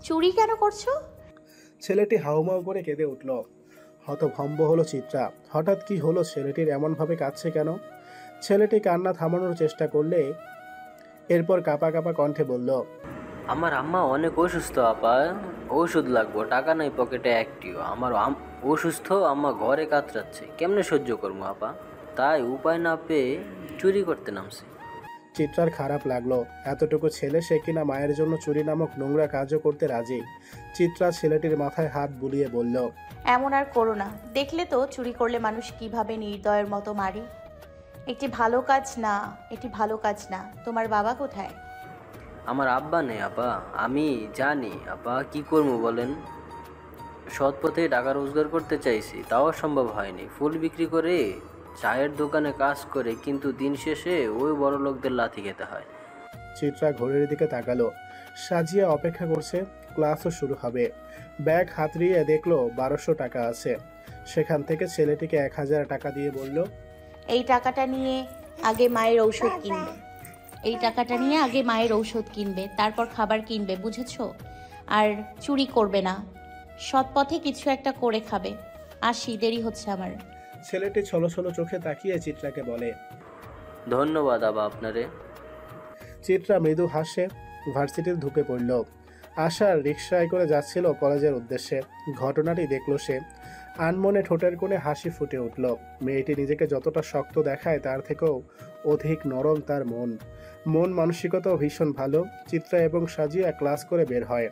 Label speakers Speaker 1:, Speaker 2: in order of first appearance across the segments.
Speaker 1: চুরি কেন করছো?
Speaker 2: ছেলেটি হাউমাউ করে কেঁদে উঠল। হতভম্ব হলো চিত্রা। হঠাৎ কি হলো, ছেলেটির এমনভাবে কাঁদছে কেন? ছেলেটি কান্না থামানোর চেষ্টা করলে এরপর কাঁপা কাঁপা কণ্ঠে বলল,
Speaker 3: আমার আম্মা অনেক অসুস্থ আপা, ওষুধ লাগবো, টাকা নাই পকেটে একটিও। আমার অসুস্থ আম্মা ঘরে কাতরাচ্ছে, কেমনে সহ্য করবো আপা? তাই উপায় না পেয়ে চুরি করতে নামছি।
Speaker 2: চিত্রার খারাপ লাগলো। এতটুকু ছেলে, সে কিনা মায়ের জন্য চুরি নামক নোংরা কাজও করতে রাজি। চিত্রা ছেলেটির মাথায় হাত বুলিয়ে বলল,
Speaker 1: এমন আর করো না। দেখলে তো চুরি করলে মানুষ কিভাবে নির্দয়ের মতো মারে। একটি ভালো কাজ না, এটি ভালো কাজ না। তোমার বাবা কোথায়?
Speaker 3: আমার আব্বা নেই আপা, আমি জানি আপা, কি করবো বলেন? সৎ পথে টাকা রোজগার করতে চাইছি, তাও সম্ভব হয়নি। ফুল বিক্রি করে, চায়ের দোকানে কাজ করে, কিন্তু দিন শেষে ওই বড় লোকদের লাথি খেতে হয়।
Speaker 2: চিত্রা ঘড়ির দিকে তাকালো। সাজিয়া অপেক্ষা করছে, ক্লাসও শুরু হবে। ব্যাগ হাতড়িয়ে দেখলো 1200 টাকা আছে। সেখান থেকে ছেলেটিকে 1000 টাকা দিয়ে বলল,
Speaker 1: এই টাকাটা নিয়ে আগে মায়ের ঔষধ কিনবে। এই টাকাটা নিয়ে আগে মায়ের ঔষধ কিনবে, তারপর খাবার কিনবে, বুঝেছো? আর চুরি করবে না, সৎ পথে কিছু একটা করে খাবে। আসি, দেরি হচ্ছে আমার।
Speaker 2: ছেলেটি ছলো ছলো চোখে তাকিয়ে চিত্রাকে বলে,
Speaker 3: ধন্যবাদ আবা আপনারে।
Speaker 2: চিত্রা মৃদু হাসে। ভার্সিটিতে ঢুকে পড়ল। আশার রিকশায় করে যাচ্ছিল কলেজের উদ্দেশ্যে। ঘটনাটি দেখল সে। আনমনে ঠোঁটের কোণে হাসি ফুটে উঠল। মেয়েটি নিজেকে যতটা শক্ত দেখায় তার থেকেও অধিক নরম তার মন। মন মানসিকতাও ভীষণ ভালো। চিত্রা এবং সাজিয়া ক্লাস করে বের হয়।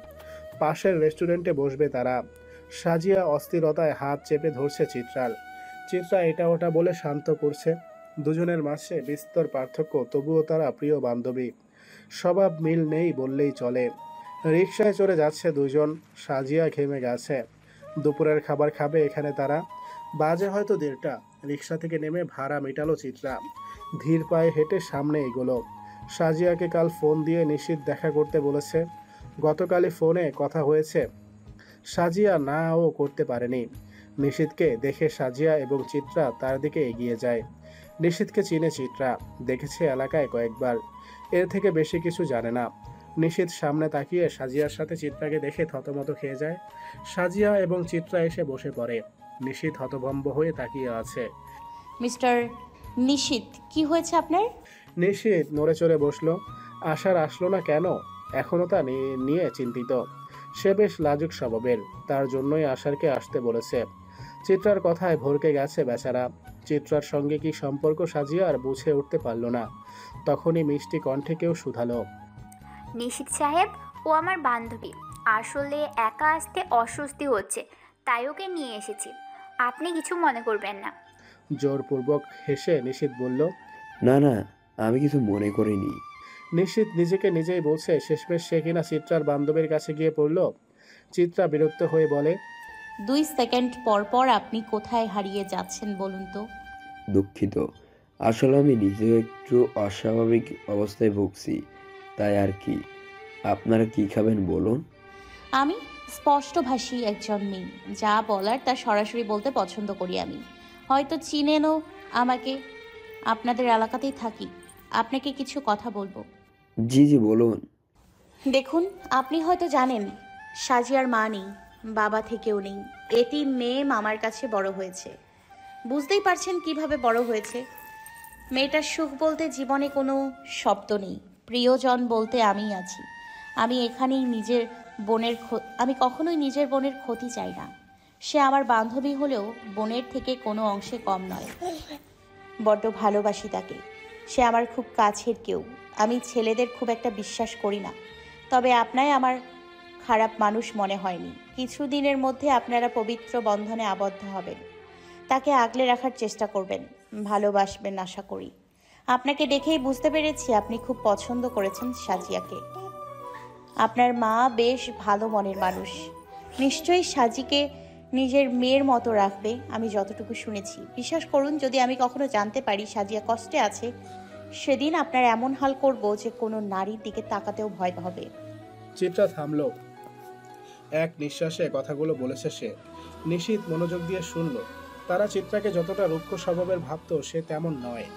Speaker 2: পাশের রেস্টুরেন্টে বসবে তারা। সাজিয়া অস্থিরতায় হাত চেপে ধরছে চিত্রার। চিত্রা এটা ওটা বলে শান্ত করছে। দুজনের মাঝে বিস্তর পার্থক্য, তবুও তারা প্রিয় বান্ধবী। স্বভাব মিল নেই বললেই চলে। রিকশায় চড়ে যাচ্ছে দুজন। সাজিয়া ঘেমে গেছে। দুপুরের খাবার খাবে এখানে তারা। বাজে হয়তো 1:30। রিকশা থেকে নেমে ভাড়া মেটালো চিত্রা। ধীর পায়ে হেঁটে সামনে এগোলো। সাজিয়াকে কাল ফোন দিয়ে নিশীথ দেখা করতে বলেছে। গতকালই ফোনে কথা হয়েছে। সাজিয়া না ও করতে পারেনি। নিশীথকে দেখে সাজিয়া এবং চিত্রা তার দিকে এগিয়ে যায়। নিশীথকে চিনে চিত্রা, দেখেছে এলাকায় কয়েকবার। এর থেকে বেশি কিছু জানে না। নিশীথ সামনে তাকিয়ে সাজিয়ার সাথে চিত্রাকে দেখে থতমত খেয়ে যায়। সাজিয়া এবং চিত্রা এসে বসে পড়ে। নিশীথ হতভম্ব হয়ে তাকিয়ে আছে।
Speaker 1: মিস্টার নিশীথ, কি হয়েছে আপনার?
Speaker 2: নিশীথ নড়ে চড়ে বসলো। আশার আসলো না কেন, এখনও তা নিয়ে চিন্তিত। সে বেশ লাজুক স্বভাবের, তার জন্যই আশারকে আসতে বলেছে। চিত্রার কথায় ভরকে গেছে বেচারা। চিত্রার সঙ্গে কি সম্পর্ক সাজিয়ার বুঝে উঠতে পারল না। তখনই মিষ্টি কণ্ঠে কেউ শুধালো,
Speaker 4: নিশীথ সাহেব, ও আমার বান্ধবী। আসলে একা আসতে অস্বস্তি হচ্ছে, তাই ওকে নিয়ে এসেছি। আপনি কিছু মনে করবেন না।
Speaker 2: জোরপূর্বক হেসে নিশীথ বলল,
Speaker 5: না না, আমি কিছু মনে করিনি।
Speaker 2: নিশীথ নিজেকে নিজেই বলছে শেষমেশ সে কিনা চিত্রার বান্ধবীর কাছে গিয়ে পড়ল। চিত্রা বিরক্ত হয়ে বলে,
Speaker 1: 2 সেকেন্ড পর পর আপনি কোথায় হারিয়ে যাচ্ছেন বলুন তো?
Speaker 5: দুঃখিত, আসলে আমি নিজেও একটু অস্বাভাবিক অবস্থায় ভুগছি, তাই আর কি। আপনারা কি খাবেন বলুন?
Speaker 1: আমি স্পষ্টভাষী একজন মেয়ে, যা বলার তা সরাসরি বলতে পছন্দ করি আমি। হয়তো চিনেনও আমাকে, আপনাদের এলাকাতেই থাকি। আপনাকে কিছু কথা বলবো।
Speaker 5: জি জি বলুন।
Speaker 1: দেখুন, আপনি হয়তো জানেন সাজিয়ার মা নেই, বাবা থেকেও নেই। এতিম মেয়ে মামার কাছে বড় হয়েছে। বুঝতেই পারছেন কিভাবে বড় হয়েছে। মেয়েটার সুখ বলতে জীবনে কোনো শব্দ নেই। প্রিয়জন বলতে আমিই আছি। আমি এখানেই আমি কখনোই নিজের বোনের ক্ষতি চাই না। সে আমার বান্ধবী হলেও বোনের থেকে কোনো অংশে কম নয়। বড্ড ভালোবাসি তাকে। সে আমার খুব কাছের কেউ। আমি ছেলেদের খুব একটা বিশ্বাস করি না, তবে আপনায় আমার খারাপ মানুষ মনে হয়নি। কিছু দিনের মধ্যে আপনারা পবিত্র বন্ধনে আবদ্ধ হবেন। তাকে আগলে রাখার চেষ্টা করবেন, ভালোবাসবেন আশা করি। আপনাকে দেখেই বুঝতে পেরেছি আপনি খুব পছন্দ করেছেন সাজিয়াকে। আপনার মা বেশ ভালো মনের মানুষ। নিশ্চয়ই সাজিকে নিজের মেয়ের মতো রাখবে, আমি যতটুকু শুনেছি। বিশ্বাস করুন, যদি আমি কখনো জানতে পারি সাজিয়া কষ্টে আছে, সেদিন আপনার এমন হাল করব যে কোনো নারীর দিকে তাকাতেও ভয় হবে।
Speaker 2: চিত্রা থামল। এক নিঃশ্বাসে কথাগুলো বলেছে সে। নিশীথ মনোযোগ দিয়ে শুনল। তারা চিত্রাকে যতটা রুক্ষ স্বভাবের ভাবত সে তেমন নয়।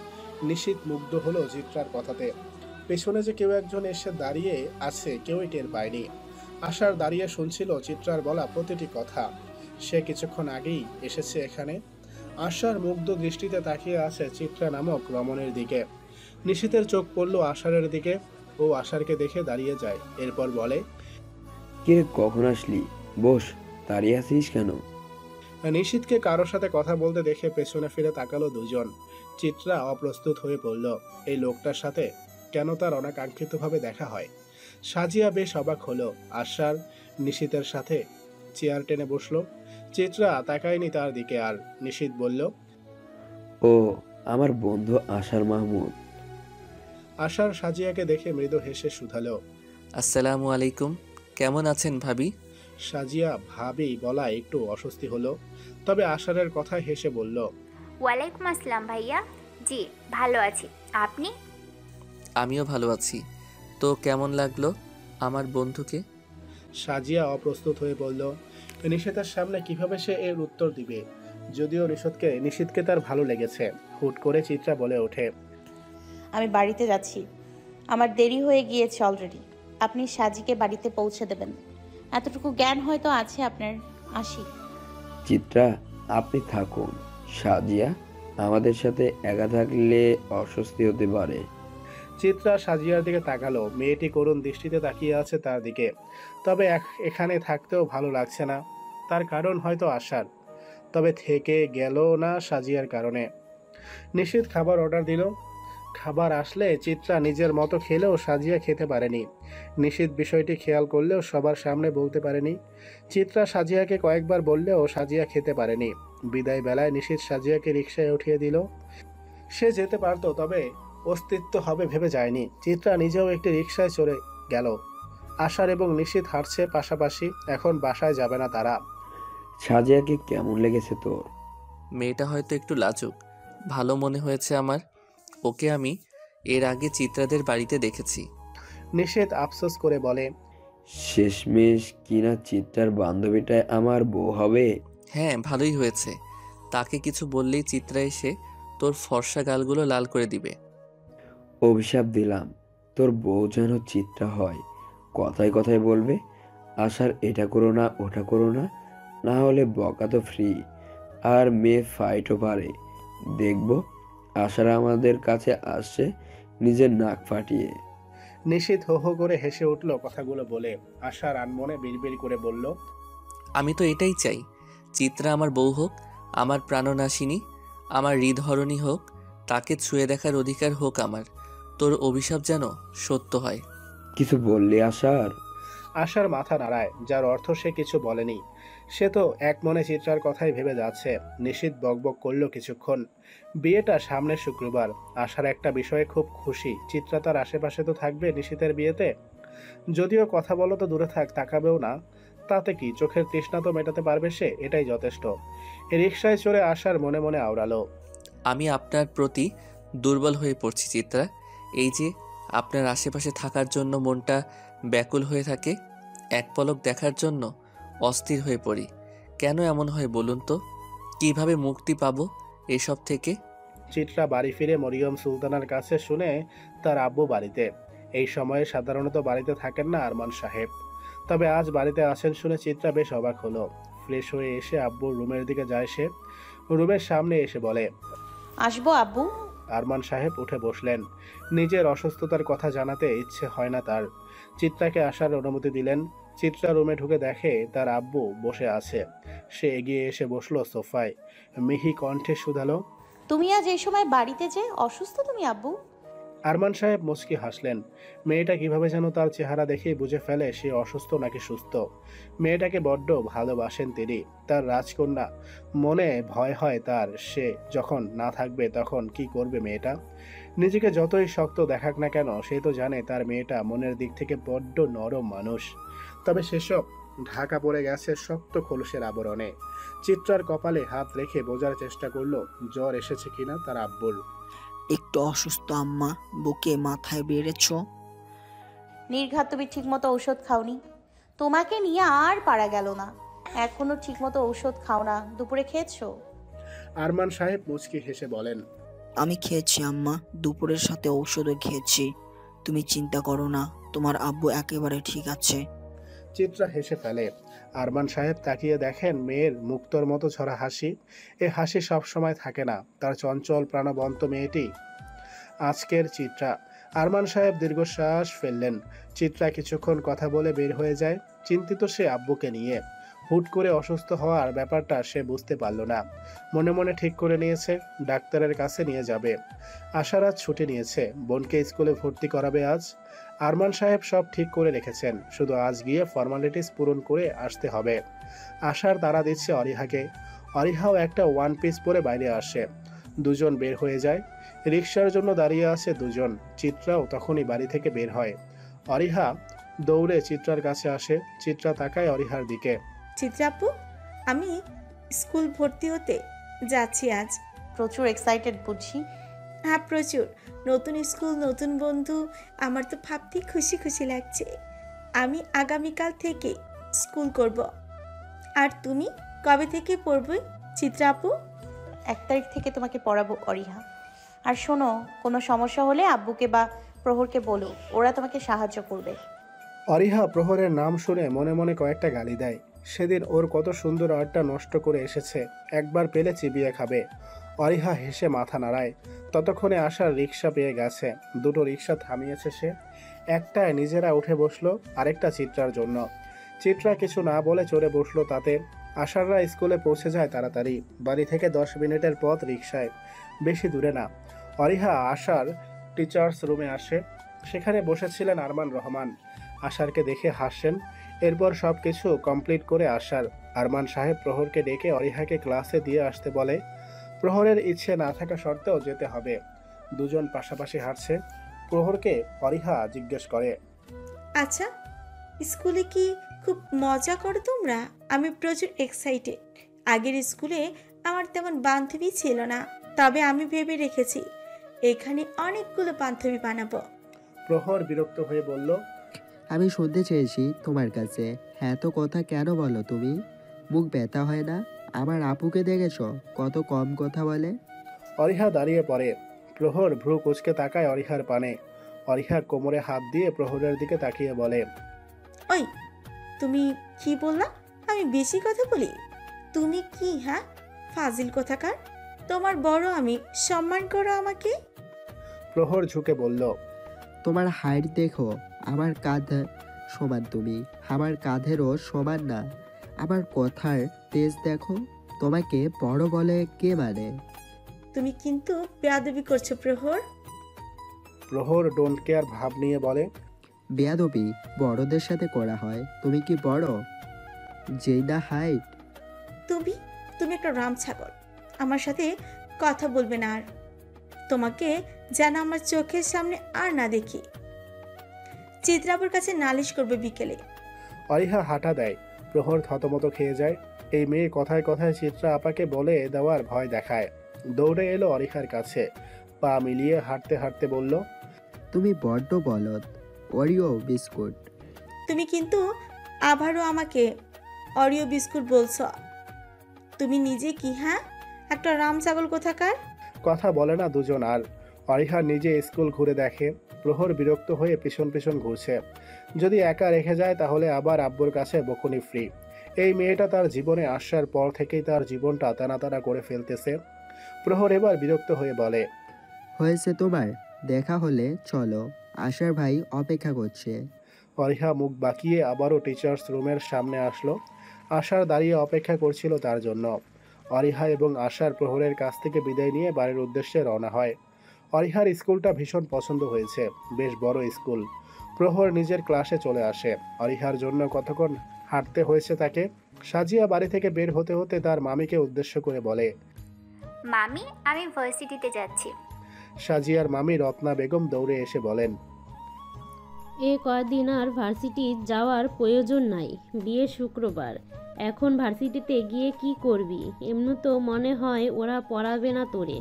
Speaker 2: নিশীথ মুগ্ধ হলো চিত্রার কথাতে। পেছনে যে কেউ একজন এসে দাঁড়িয়ে আছে কেউই টের পায়নি। আশার দাঁড়িয়ে শুনছিল চিত্রার বলা প্রতিটি কথা। সে কিছুক্ষণ আগেই এসেছে এখানে। আশার মুগ্ধ দৃষ্টিতে তাকিয়ে আছে চিত্রা নামক রমণীর দিকে। নিশীথের চোখ পড়ল আশারের দিকে। ও আশারকে দেখে দাঁড়িয়ে যায়, এরপর বলে,
Speaker 5: কিরে কখন আসলি? বস, দাঁড়িয়ে আছিস কেন?
Speaker 2: নিশীথকে কারোর সাথে কথা বলতে দেখে পেছনে ফিরে তাকালো দুজন। চিত্রা অপ্রস্তুত হয়ে পড়ল। এই লোকটার সাথে কেন তার অনাকাঙ্ক্ষিতভাবে দেখা হয়। সাজিয়া বেশ অবাক হলো। আশার নিশীথের সাথে চেয়ার টেনে বসলো। চিত্রা তাকায়নি তার দিকে আর। নিশীথ বলল,
Speaker 5: ও আমার বন্ধু আশার মাহমুদ।
Speaker 2: আশার সাজিয়াকে দেখে মৃদু হেসে শুধালো।
Speaker 6: আসসালামু আলাইকুম, কেমন আছেন ভাবি?
Speaker 2: সাজিয়া ভাবি বলা একটু অস্বস্তি হলো, তবে আশারের কথায় হেসে বলল,
Speaker 4: ওয়ালাইকুম আসসালাম ভাইয়া। জি ভালো আছি, আপনি?
Speaker 6: আমিও ভালো আছি। তো কেমন লাগলো আমার বন্ধুকে?
Speaker 2: সাজিয়া অপ্রস্তুত হয়ে বলল। নিশীথের সামনে কিভাবে সে এর উত্তর দিবে। যদিও নিশীথকে তার ভালো লেগেছে। হুট করে চিত্রা বলে ওঠে,
Speaker 1: আমি বাড়িতে যাচ্ছি, আমার দেরি হয়ে গিয়েছে অলরেডি। আপনি সাজিকে বাড়িতে পৌঁছে দেবেন, এতটুকু জ্ঞান হয়তো আছে আপনার। আসি।
Speaker 5: চিত্রা, আপনি থাকুন। সাজিয়া আমাদের সাথে একা থাকলে অস্বস্তি হতে পারে।
Speaker 2: চিত্রা সাজিয়ার দিকে তাকালো। মেয়েটি করুণ দৃষ্টিতে তাকিয়ে আছে তার দিকে। তবে এখানে থাকতেও ভালো লাগছে না। তার কারণ হয়তো আশার, তবে থেকে গেল না সাজিয়ার কারণে। নিশীথ খাবার অর্ডার দিল। খাবার আসলে চিত্রা নিজের মতো খেলেও সাজিয়া খেতে পারেনি। নিশীথ বিষয়টি খেয়াল করলেও সবার সামনে বলতে পারেনি। চিত্রা সাজিয়াকে কয়েকবার বললেও সাজিয়া খেতে পারেনি। বিদায় বেলায় নিশীথ সাজিয়াকে রিকশায় উঠিয়ে দিল। সে যেতে পারতো, তবে অস্তিত্ব হবে ভেবে যায়নি। চিত্রা নিজেও একটি রিকশায় চড়ে গেল। আশার এবং নিশীথ হাঁটছে পাশাপাশি। এখন বাসায় যাবে না তারা।
Speaker 5: সাজিয়াকে কেমন লেগেছে তোর?
Speaker 6: মেয়েটা হয়তো একটু লাজুক, ভালো মনে হয়েছে আমার। ওকে আমি এর আগে চিত্রাদের বাড়িতে দেখেছি।
Speaker 2: নিশীথ আফসোস করে বলে,
Speaker 5: শেষমেশ কিনা চিত্রার বান্ধবীটাই আমার বউ হবে।
Speaker 6: হ্যাঁ, ভালোই হয়েছে। তাকে কিছু বললেই চিত্রা এসে তোর ফর্সা গালগুলো লাল করে দিবে।
Speaker 5: অভিশাপ দিলাম, তোর বউ যেন চিত্রা হয়। কথায় কথায় বলবে আশার এটা করো না ওটা করো না, না হলে বকা তো ফ্রি। আর মেয়ে ফাইটও পারে। দেখবো আশার আমাদের কাছে আসছে নিজের নাক ফাটিয়ে।
Speaker 2: নিশীথ হো হো করে হেসে উঠল কথাগুলো বলে। আশার আনমনে বিড়বিড় করে বলল,
Speaker 6: আমি তো এটাই চাই, চিত্রা আমার বউ হোক, আমার প্রাণনাশিনী, আমার হৃদহরণী হোক, তাকে ছুঁয়ে দেখার অধিকার হোক আমার। তোর অভিশাপ যেন সত্য হয়।
Speaker 5: কিছু বললি আশার?
Speaker 2: আশার মাথা নাড়ায়, যার অর্থ সে কিছু বলেনি। সে তো এক মনে চিত্রার কথাই ভেবে যাচ্ছে। নিশীথ বকবক করলো কিছুক্ষণ। বিয়েটা সামনের শুক্রবার। আশার একটা বিষয়ে খুব খুশি, চিত্রা তার আশেপাশে তো থাকবে নিশীথের বিয়েতে। যদিও কথা বলো তো দূরে থাক, তাকাবেও না। তাতে কি, চোখের তৃষ্ণা তো মেটাতে পারবে সে, এটাই যথেষ্ট। রিকশায় চড়ে আশার মনে মনে আওড়ালো,
Speaker 6: আমি আপনার প্রতি দুর্বল হয়ে পড়ছি চিত্রা। এই যে আপনার আশেপাশে থাকার জন্য মনটা ব্যাকুল হয়ে থাকে, এক পলক দেখার জন্য অস্থির হয়ে পড়ি। কেন এমন হয় বলুন তো? কিভাবে মুক্তি পাবো এসব থেকে?
Speaker 2: চিত্রা বাড়ি ফিরে মরিয়ম সুলতানার কাছে শুনে তার আব্বু বাড়িতে। এই সময়ে সাধারণত বাড়িতে থাকেন না আরমান সাহেব, তবে আজ বাড়িতে আছেন শুনে চিত্রা বেশ অবাক হলো। ফ্রেশ হয়ে এসে আব্বুর রুমের দিকে যায় সে। রুমের সামনে এসে বলে,
Speaker 1: আসবো আব্বু?
Speaker 2: আরমান সাহেব উঠে বসলেন। নিজের অসুস্থতার কথা জানাতে ইচ্ছে হয় না তার। চিত্রাকে আসার অনুমতি দিলেন। চিত্রা রুমে ঢুকে দেখে তার আব্বু বসে আছে। সে এগিয়ে এসে বসলো সোফায়। মিহি কণ্ঠে শুধালো,
Speaker 1: তুমি আজ এই সময় বাড়িতে যে অসুস্থ তুমি আব্বু?
Speaker 2: আরমান সাহেব মুচকি হাসলেন। মেয়েটা কিভাবে যেন তার চেহারা দেখেই বুঝে ফেলে সে অসুস্থ নাকি সুস্থ। মেয়েটাকে বড্ড ভালোবাসেন তিনি, তার রাজকন্যা। মনে ভয় হয় তার, সে যখন না থাকবে তখন কি করবে মেয়েটা। নিজেকে যতই শক্ত দেখাক না কেন, সে তো জানে তার মেয়েটা মনের দিক থেকে বড্ড নরম মানুষ। তবে সেসব ঢাকা পড়ে গেছে শক্ত খোলসের আবরণে। চিত্রার কপালে হাত রেখে বোঝার চেষ্টা করলো জ্বর এসেছে কিনা তার আব্বুর।
Speaker 7: একটু অসুস্থ আম্মা, বুকে মাথায় বেড়েছ।
Speaker 1: নির্ঘাত তুমি ঠিকমতো ঔষধ খাওনি, তোমাকে নিয়ে আর পারা গেল না। এখনো ঠিকমতো ঔষধ খাও না, দুপুরে খেয়েছো?
Speaker 2: আরমান সাহেব মুচকি হেসে বলেন,
Speaker 7: আমি খেয়েছি আম্মা, দুপুরের সাথে ঔষধও খেয়েছি। তুমি চিন্তা করো না, তোমার আব্বু একেবারে ঠিক আছে।
Speaker 2: চিত্রা হেসে ফেলে। আরমান সাহেব তাকিয়ে দেখেন মেয়ের মুক্তোর মতো ছড়া হাসি। এ হাসি সবসময় থাকে না, তার চঞ্চল প্রাণবন্ত মেয়েটি আজকের চিত্রা। আরমান সাহেব দীর্ঘশ্বাস ফেললেন। চিত্রা কিছুক্ষণ কথা বলে বের হয়ে যায়। চিন্তিত সে আব্বুকে নিয়ে। হুট করে অসুস্থ হওয়ার ব্যাপারটা সে বুঝতে পারল না। মনে মনে ঠিক করে নিয়েছে ডাক্তারের কাছে নিয়ে যাবে। আশার আজ ছুটি নিয়েছে, বোনকে স্কুলে ভর্তি করাবে আজ। আরমান সাহেব সব ঠিক করে রেখেছেন, শুধু আজ গিয়ে ফর্মালিটিস পূরণ করে আসতে হবে। আশার তাড়া দিচ্ছে অরিহাকে। অরিহাও একটা ওয়ান পিস পরে বাইরে আসে। দুজন বের হয়ে যায়। রিকশার জন্য দাঁড়িয়ে আছে দুজন। চিত্রাও তখনই বাড়ি থেকে বের হয়। অরিহা দৌড়ে চিত্রার কাছে আসে। চিত্রা তাকায় অরিহার দিকে।
Speaker 8: চিত্রা আপু, আমি স্কুল ভর্তি হতে যাচ্ছি আজ।
Speaker 1: প্রচুর এক্সাইটেড বুঝি।
Speaker 8: হ্যাঁ প্রচুর। নতুন স্কুল, নতুন বন্ধু, আমার তো ভাবতেই খুশি খুশি লাগছে। আমি আগামীকাল থেকে স্কুল করব। আর তুমি কবে থেকে পড়বে চিত্রা আপু?
Speaker 1: 1 তারিখ থেকে তোমাকে পড়াবো অরিহা। আর শোনো, কোনো সমস্যা হলে আব্বুকে বা প্রহরকে বলো, ওরা তোমাকে সাহায্য করবে।
Speaker 2: অরিহা প্রহরের নাম শুনে মনে মনে কয়েকটা গালি দেয়। সেদিন ওর কত সুন্দর আড্ডা নষ্ট করে এসেছে, একবার পেলে চিবিয়ে খাবে। অরিহা হেসে মাথা নাড়ায়। ততক্ষণে আসার রিক্সা পেয়ে গেছে। দুটো রিক্সা থামিয়েছে সে। একটায় নিজেরা উঠে বসলো, আরেকটা চিত্রার জন্য। চিত্রা কিছু না বলে চড়ে বসলো তাতে। আশাররা স্কুলে পৌঁছে যায় তাড়াতাড়ি। বাড়ি থেকে 10 মিনিটের পথ রিক্সায়, বেশি দূরে না। অরিহা আশার টিচার্স রুমে আসে। সেখানে বসেছিলেন আরমান রহমান। আশারকে দেখে হাসেন। এরপর সব কিছু কমপ্লিট করে আসার আরমান সাহেব প্রহরকে ডেকে অরিহাকে ক্লাসে দিয়ে আসতে বলে। প্রহরের ইচ্ছে না থাকা সত্ত্বেও যেতে হবে। দুজন পাশাপাশি হাঁটছে। প্রহরকে অরিহা জিজ্ঞেস করে,
Speaker 8: আচ্ছা, স্কুলে কি খুব মজা করো তোমরা? আমি প্রচুর এক্সাইটেড। আগের স্কুলে আমার তেমন বান্ধবী ছিল না, তবে আমি ভেবে রেখেছি এখানে অনেকগুলো বান্ধবী বানাবো।
Speaker 2: প্রহর বিরক্ত হয়ে বলল,
Speaker 9: আমি শুনতে চেয়েছি তোমার কাছে এত কথা কেন বলো তুমি? মুখ ব্যথা হয় না? আমার আপুকে দেখেছো কত কম কথা বলে?
Speaker 2: অরিহা দাঁড়িয়ে পড়ে। প্রহর ভ্রু কুঁচকে তাকায় অরিহার পানে। অরিহা কোমরে হাত দিয়ে প্রহরের দিকে তাকিয়ে বলে,
Speaker 8: ওই, তুমি কি বললা? আমি বেশি কথা বলি? তুমি কি, হ্যাঁ ফাজিল কোথাকার? তোমার বড় আমি, সম্মান করো আমাকে।
Speaker 2: প্রহর ঝুঁকে বলল,
Speaker 9: তোমার হাইট দেখো, আমার কাঁধ সমান তুমি, আমার কাঁধেরও সমান না। আমার কথার তেজ দেখো, তোমাকে বড় বলে কে মানে?
Speaker 8: তুমি কিন্তু বেয়াদবি করছো প্রহর।
Speaker 2: প্রহর ডোন্ট কেয়ার ভাব নিয়ে বলে,
Speaker 9: বেয়াদবি বড়দের সাথে করা হয়। তুমি কি বড়? যেই না হাইট।
Speaker 8: তুমি তুমি একটা রাম ছাগল। আমার সাথে কথা বলবে না আর। তোমাকে যেন আমার চোখের সামনে আর না দেখি। চিত্রাপুর কাছে নালিশ করবে বিকেলে।
Speaker 2: অরিহা হাঁটা দেয়। প্রহর থতমত খেয়ে যায়। এই মেয়ে কথায় কথায় চিত্রা আপাকে বলে দেওয়ার ভয় দেখায়। দৌড়ে এলো অরিহার কাছে। পা মিলিয়ে হাঁটতে হাঁটতে বলল,
Speaker 9: তুমি বড্ড বলদ। Oreo biscuit.
Speaker 8: তুমি কিন্তু আবারও আমাকে অরিও বিস্কুট বলছো। তুমি নিজে কি, হ্যাঁ একটা রাম ছাগল কোথাকার?
Speaker 2: কথা বলে না দুজন আর। অরিহা নিজে স্কুল ঘুরে দেখে। প্রহর বিরক্ত হয়ে পিছন পিছন ঘুরছে। যদি একা রেখে যায় তাহলে আবার আব্বুর কাছে বকুনি ফ্রি। এই মেয়েটা তার জীবনে আসার পর থেকেই তার জীবনটা টানাটানা করে ফেলতেছে। প্রহর এবার বিরক্ত হয়ে বলে,
Speaker 9: হয়েছে তোমার? দেখা হলে চলো, আশার ভাই অপেক্ষা করছে।
Speaker 2: অরিহা মুখ বাঁকিয়ে আবারও টিচার্স রুমের সামনে আসলো। আশার দাঁড়িয়ে অপেক্ষা করছিল তার জন্য। অরিহা এবং আশার প্রহরের কাছ থেকে বিদায় নিয়ে বাড়ির উদ্দেশ্যে রওনা হয়। অরিহার স্কুলটা ভীষণ পছন্দ হয়েছে, বেশ বড় স্কুল। প্রহর নিজের ক্লাসে চলে আসে। অরিহার জন্য কতক্ষণ হাঁটতে হয়েছে তাকে। সাজিয়া বাড়ি থেকে বের হতে হতে তার মামিকে উদ্দেশ্য করে বলে,
Speaker 4: মামি, আমি ভার্সিটিতে যাচ্ছি।
Speaker 2: সাজিয়ার মামি রত্না বেগম দৌড়ে এসে বলেন,
Speaker 10: এ কয়দিন আর ভার্সিটি যাওয়ার প্রয়োজন নাই, বিয়ে শুক্রবার। এখন ভার্সিটিতে গিয়ে কি করবি? এমনি তো মনে হয় ওরা পড়াবে না তোরে।